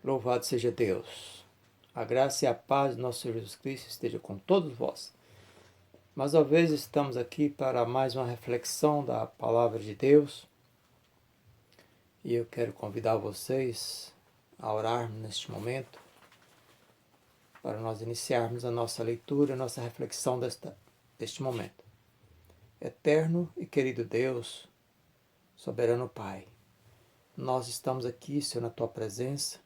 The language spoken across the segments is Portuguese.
Louvado seja Deus. A graça e a paz de nosso Senhor Jesus Cristo esteja com todos vós. Mais uma vez estamos aqui para mais uma reflexão da Palavra de Deus. E eu quero convidar vocês a orarmos neste momento, para nós iniciarmos a nossa leitura, a nossa reflexão deste momento. Eterno e querido Deus, soberano Pai, nós estamos aqui, Senhor, na Tua presença.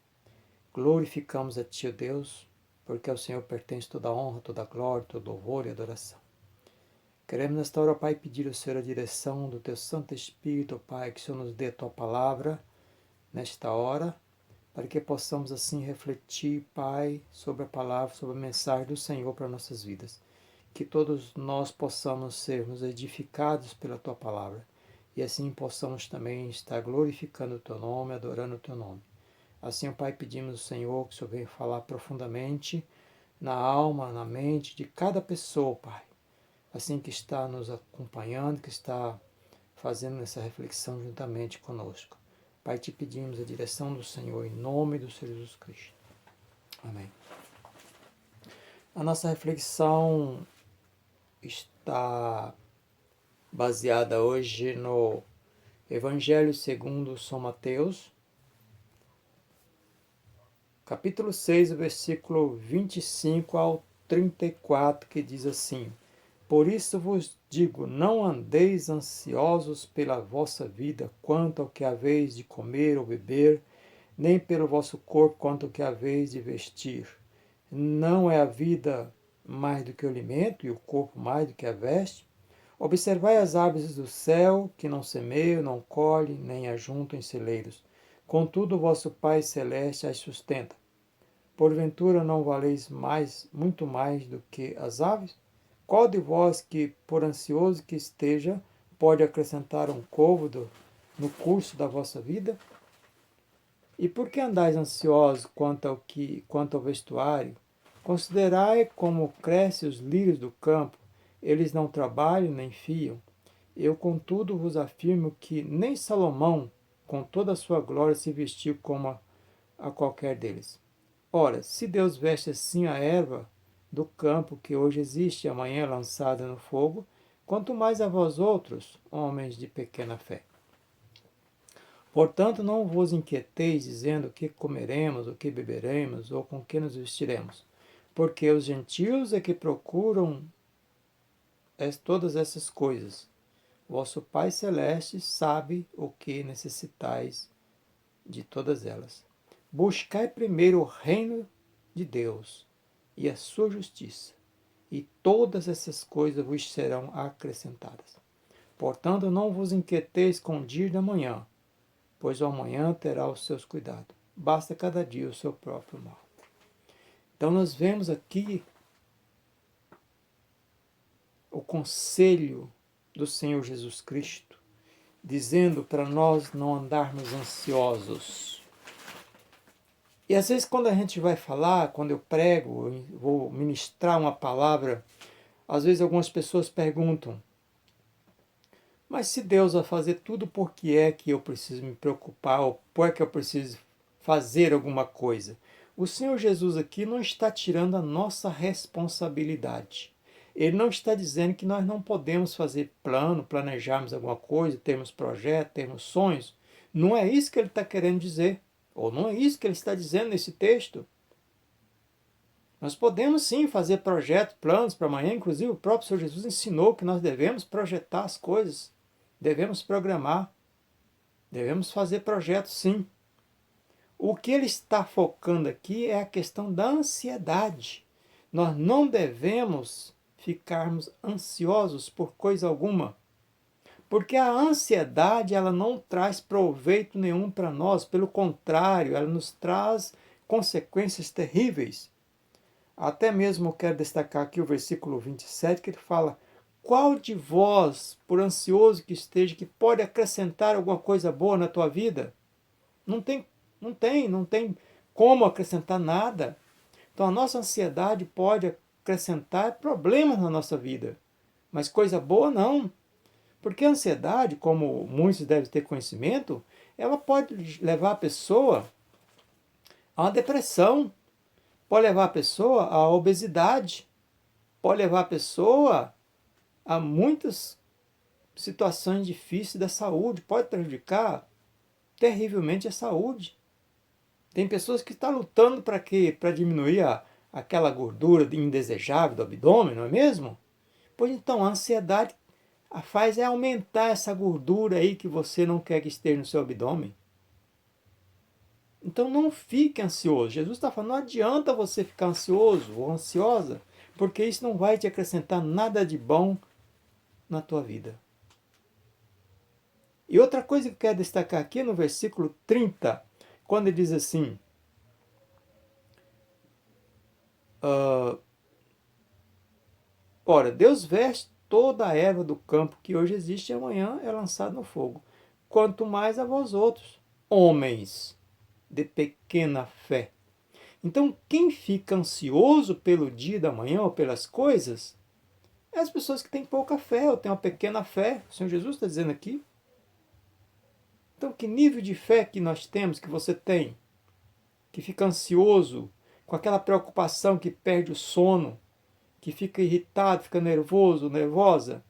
Glorificamos a Ti, ó Deus, porque ao Senhor pertence toda a honra, toda a glória, todo louvor e adoração. Queremos nesta hora, Pai, pedir ao Senhor a direção do Teu Santo Espírito, Pai, que o Senhor nos dê a Tua palavra nesta hora, para que possamos assim refletir, Pai, sobre a palavra, sobre a mensagem do Senhor para nossas vidas. Que todos nós possamos sermos edificados pela Tua palavra e assim possamos também estar glorificando o Teu nome, adorando o Teu nome. Assim, Pai, pedimos ao Senhor que o Senhor venha falar profundamente na alma, na mente de cada pessoa, Pai. Assim que está nos acompanhando, que está fazendo essa reflexão juntamente conosco. Pai, te pedimos a direção do Senhor em nome do Senhor Jesus Cristo. Amém. A nossa reflexão está baseada hoje no Evangelho segundo São Mateus, capítulo 6, versículo 25 ao 34, que diz assim: Por isso vos digo, não andeis ansiosos pela vossa vida, quanto ao que haveis de comer ou beber, nem pelo vosso corpo, quanto ao que haveis de vestir. Não é a vida mais do que o alimento, e o corpo mais do que a veste? Observai as aves do céu, que não semeiam, não colhem, nem ajuntam em celeiros. Contudo, o vosso Pai Celeste as sustenta. Porventura não valeis muito mais do que as aves? Qual de vós que, por ansioso que esteja, pode acrescentar um côvado no curso da vossa vida? E por que andais ansiosos quanto ao vestuário? Considerai como crescem os lírios do campo, eles não trabalham nem fiam. Eu, contudo, vos afirmo que nem Salomão, com toda a sua glória, se vestiu como a qualquer deles. Ora, se Deus veste assim a erva do campo, que hoje existe e amanhã é lançada no fogo, quanto mais a vós outros, homens de pequena fé. Portanto, não vos inquieteis dizendo o que comeremos, o que beberemos, ou com que nos vestiremos, porque os gentios é que procuram todas essas coisas. Vosso Pai Celeste sabe o que necessitais de todas elas. Buscai primeiro o reino de Deus e a sua justiça, e todas essas coisas vos serão acrescentadas. Portanto, não vos inquieteis com o dia da manhã, pois o amanhã terá os seus cuidados. Basta cada dia o seu próprio mal. Então nós vemos aqui o conselho do Senhor Jesus Cristo, dizendo para nós não andarmos ansiosos. E às vezes quando a gente vai falar, quando eu prego, eu vou ministrar uma palavra, às vezes algumas pessoas perguntam: mas se Deus vai fazer tudo, por que é que eu preciso me preocupar, ou por que eu preciso fazer alguma coisa? O Senhor Jesus aqui não está tirando a nossa responsabilidade. Ele não está dizendo que nós não podemos fazer plano, planejarmos alguma coisa, termos projeto, termos sonhos. Não é isso que ele está querendo dizer. Ou não é isso que ele está dizendo nesse texto. Nós podemos sim fazer projetos, planos para amanhã. Inclusive o próprio Senhor Jesus ensinou que nós devemos projetar as coisas. Devemos programar. Devemos fazer projetos sim. O que ele está focando aqui é a questão da ansiedade. Nós não devemos ficarmos ansiosos por coisa alguma. Porque a ansiedade ela não traz proveito nenhum para nós, pelo contrário, ela nos traz consequências terríveis. Até mesmo quero destacar aqui o versículo 27, que ele fala: qual de vós, por ansioso que esteja, que pode acrescentar alguma coisa boa na tua vida? Não tem como acrescentar nada. Então a nossa ansiedade pode acrescentar problemas na nossa vida, mas coisa boa não. Porque a ansiedade, como muitos devem ter conhecimento, ela pode levar a pessoa a uma depressão, pode levar a pessoa à obesidade, pode levar a pessoa a muitas situações difíceis da saúde, pode prejudicar terrivelmente a saúde. Tem pessoas que estão lutando para quê? Para diminuir aquela gordura indesejável do abdômen, não é mesmo? Pois então, a ansiedade faz é aumentar essa gordura aí que você não quer que esteja no seu abdômen. Então não fique ansioso. Jesus está falando, não adianta você ficar ansioso ou ansiosa, porque isso não vai te acrescentar nada de bom na tua vida. E outra coisa que eu quero destacar aqui no versículo 30, quando ele diz assim, ora, Deus veste toda a erva do campo que hoje existe e amanhã é lançada no fogo. Quanto mais a vós outros, homens de pequena fé. Então, quem fica ansioso pelo dia da manhã ou pelas coisas, é as pessoas que têm pouca fé ou têm uma pequena fé. O Senhor Jesus está dizendo aqui. Então, que nível de fé que nós temos, que você tem, que fica ansioso, com aquela preocupação que perde o sono, que fica irritado, fica nervoso, nervosa,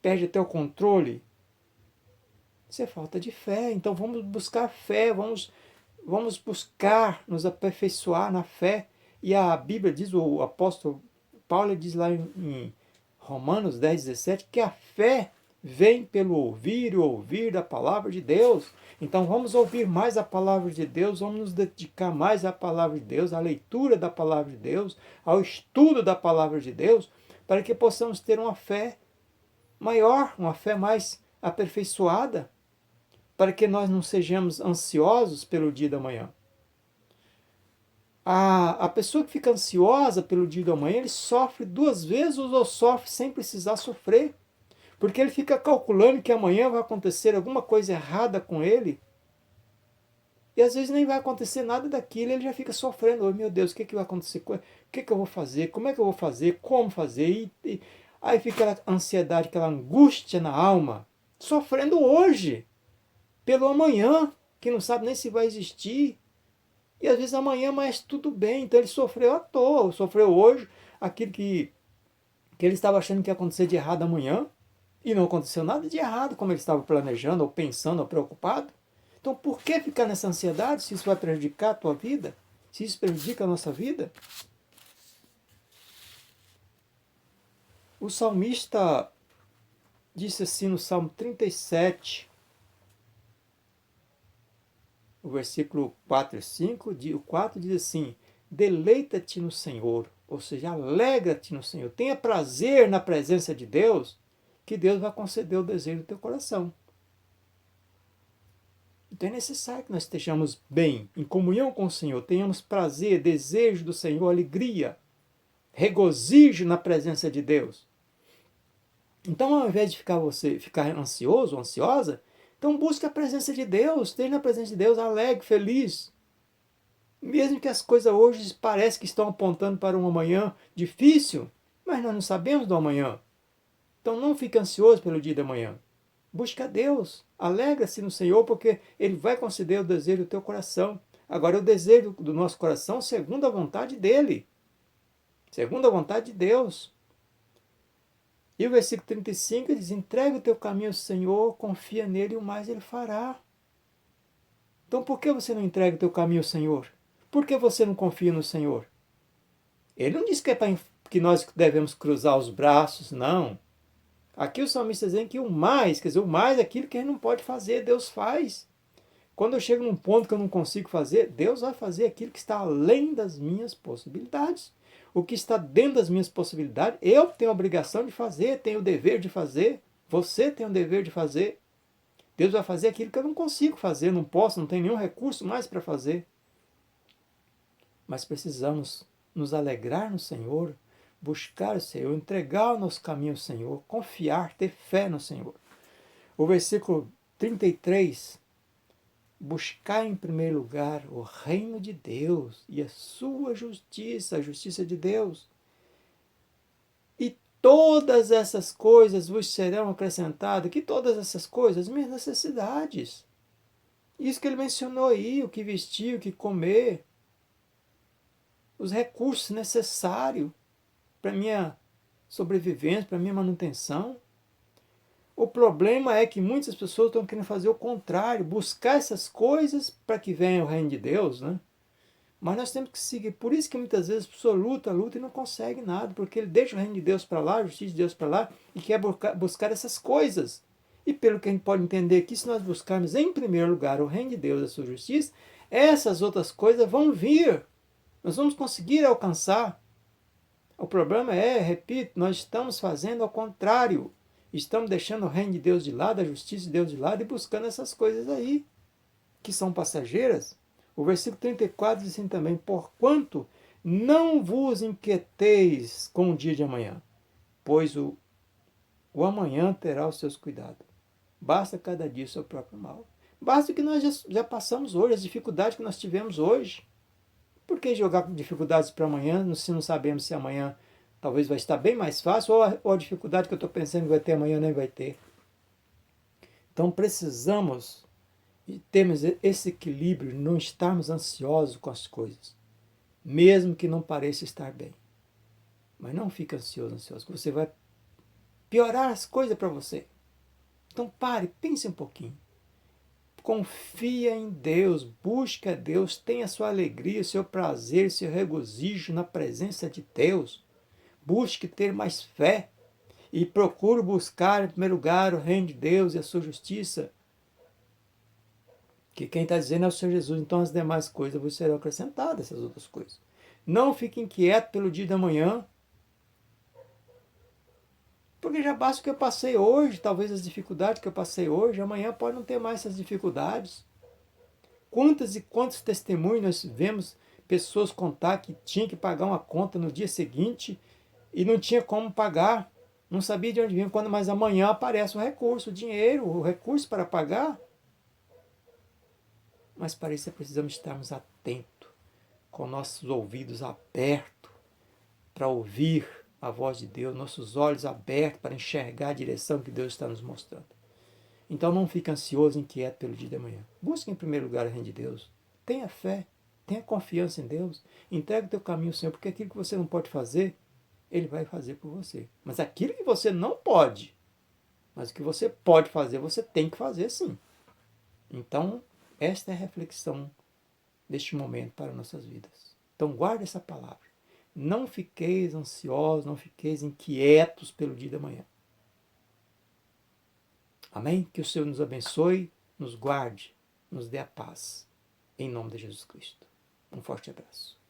perde até o controle? Isso é falta de fé. Então, vamos buscar fé, vamos buscar nos aperfeiçoar na fé. E a Bíblia diz, o apóstolo Paulo diz lá em Romanos 10, 17, que a fé vem pelo ouvir e ouvir da palavra de Deus. Então vamos ouvir mais a palavra de Deus, vamos nos dedicar mais à palavra de Deus, à leitura da palavra de Deus, ao estudo da palavra de Deus, para que possamos ter uma fé maior, uma fé mais aperfeiçoada, para que nós não sejamos ansiosos pelo dia da manhã. A pessoa que fica ansiosa pelo dia da manhã, ele sofre duas vezes ou sofre sem precisar sofrer. Porque ele fica calculando que amanhã vai acontecer alguma coisa errada com ele. E às vezes nem vai acontecer nada daquilo, ele já fica sofrendo. Oh, meu Deus, o que vai acontecer? O que eu vou fazer? Como é que eu vou fazer? Como fazer? Aí fica aquela ansiedade, aquela angústia na alma, sofrendo hoje, pelo amanhã, que não sabe nem se vai existir. E às vezes amanhã, mas tudo bem. Então ele sofreu à toa, sofreu hoje aquilo que ele estava achando que ia acontecer de errado amanhã. E não aconteceu nada de errado, como ele estava planejando, ou pensando, ou preocupado. Então, por que ficar nessa ansiedade se isso vai prejudicar a tua vida? Se isso prejudica a nossa vida? O salmista disse assim no Salmo 37, o versículo 4 e 5, o 4 diz assim, deleita-te no Senhor, ou seja, alegra-te no Senhor, tenha prazer na presença de Deus, que Deus vai conceder o desejo do teu coração. Então é necessário que nós estejamos bem, em comunhão com o Senhor, tenhamos prazer, desejo do Senhor, alegria, regozijo na presença de Deus. Então, ao invés de ficar ansioso ou ansiosa, então busque a presença de Deus, esteja na presença de Deus, alegre, feliz. Mesmo que as coisas hoje parecem que estão apontando para um amanhã difícil, mas nós não sabemos do amanhã. Então não fique ansioso pelo dia de amanhã. Busca a Deus, alegra-se no Senhor, porque Ele vai conceder o desejo do teu coração. Agora, o desejo do nosso coração segundo a vontade dEle, segundo a vontade de Deus. E o versículo 35 diz, entrega o teu caminho ao Senhor, confia nele e o mais Ele fará. Então, por que você não entrega o teu caminho ao Senhor? Por que você não confia no Senhor? Ele não diz que que nós devemos cruzar os braços, não. Aqui o salmista está dizendo que o mais, quer dizer, o mais é aquilo que a gente não pode fazer, Deus faz. Quando eu chego num ponto que eu não consigo fazer, Deus vai fazer aquilo que está além das minhas possibilidades. O que está dentro das minhas possibilidades, eu tenho a obrigação de fazer, tenho o dever de fazer, você tem o dever de fazer. Deus vai fazer aquilo que eu não consigo fazer, não posso, não tenho nenhum recurso mais para fazer. Mas precisamos nos alegrar no Senhor, buscar o Senhor, entregar o nosso caminho ao Senhor, confiar, ter fé no Senhor. O versículo 33, buscar em primeiro lugar o reino de Deus e a sua justiça, a justiça de Deus. E todas essas coisas vos serão acrescentadas. Que todas essas coisas? Minhas necessidades. Isso que ele mencionou aí, o que vestir, o que comer, os recursos necessários para minha sobrevivência, para minha manutenção. O problema é que muitas pessoas estão querendo fazer o contrário, buscar essas coisas para que venha o reino de Deus, né? Mas nós temos que seguir. Por isso que muitas vezes a pessoa luta e não consegue nada, porque ele deixa o reino de Deus para lá, a justiça de Deus para lá, e quer buscar essas coisas. E pelo que a gente pode entender aqui, se nós buscarmos em primeiro lugar o reino de Deus e a sua justiça, essas outras coisas vão vir. Nós vamos conseguir alcançar. O problema é, repito, nós estamos fazendo ao contrário. Estamos deixando o reino de Deus de lado, a justiça de Deus de lado e buscando essas coisas aí, que são passageiras. O versículo 34 diz assim também: porquanto não vos inquieteis com o dia de amanhã, pois o amanhã terá os seus cuidados. Basta cada dia o seu próprio mal. Basta o que nós já passamos hoje, as dificuldades que nós tivemos hoje. Por que jogar dificuldades para amanhã, se não sabemos se amanhã talvez vai estar bem mais fácil, ou a dificuldade que eu estou pensando que vai ter amanhã nem vai ter? Então precisamos termos esse equilíbrio, não estarmos ansiosos com as coisas, mesmo que não pareça estar bem. Mas não fique ansioso, que você vai piorar as coisas para você. Então pare, pense um pouquinho. Confia em Deus, busque a Deus, tenha sua alegria, seu prazer, seu regozijo na presença de Deus. Busque ter mais fé e procure buscar em primeiro lugar o reino de Deus e a sua justiça. Que quem está dizendo é o Senhor Jesus, então as demais coisas vos serão acrescentadas, essas outras coisas. Não fique inquieto pelo dia da manhã, porque já basta o que eu passei hoje, talvez as dificuldades que eu passei hoje, amanhã pode não ter mais essas dificuldades. Quantas e quantos testemunhos nós vemos pessoas contar que tinha que pagar uma conta no dia seguinte e não tinha como pagar, não sabia de onde vinha, quando mais amanhã aparece o recurso, o dinheiro, o recurso para pagar. Mas para isso precisamos estarmos atentos, com nossos ouvidos abertos para ouvir a voz de Deus, nossos olhos abertos para enxergar a direção que Deus está nos mostrando. Então não fique ansioso, inquieto pelo dia de amanhã. Busque em primeiro lugar o reino de Deus. Tenha fé, tenha confiança em Deus. Entregue o teu caminho ao Senhor, porque aquilo que você não pode fazer, Ele vai fazer por você. Mas aquilo que você não pode, mas o que você pode fazer, você tem que fazer sim. Então, esta é a reflexão deste momento para nossas vidas. Então guarde essa palavra. Não fiqueis ansiosos, não fiqueis inquietos pelo dia da manhã. Amém? Que o Senhor nos abençoe, nos guarde, nos dê a paz. Em nome de Jesus Cristo. Um forte abraço.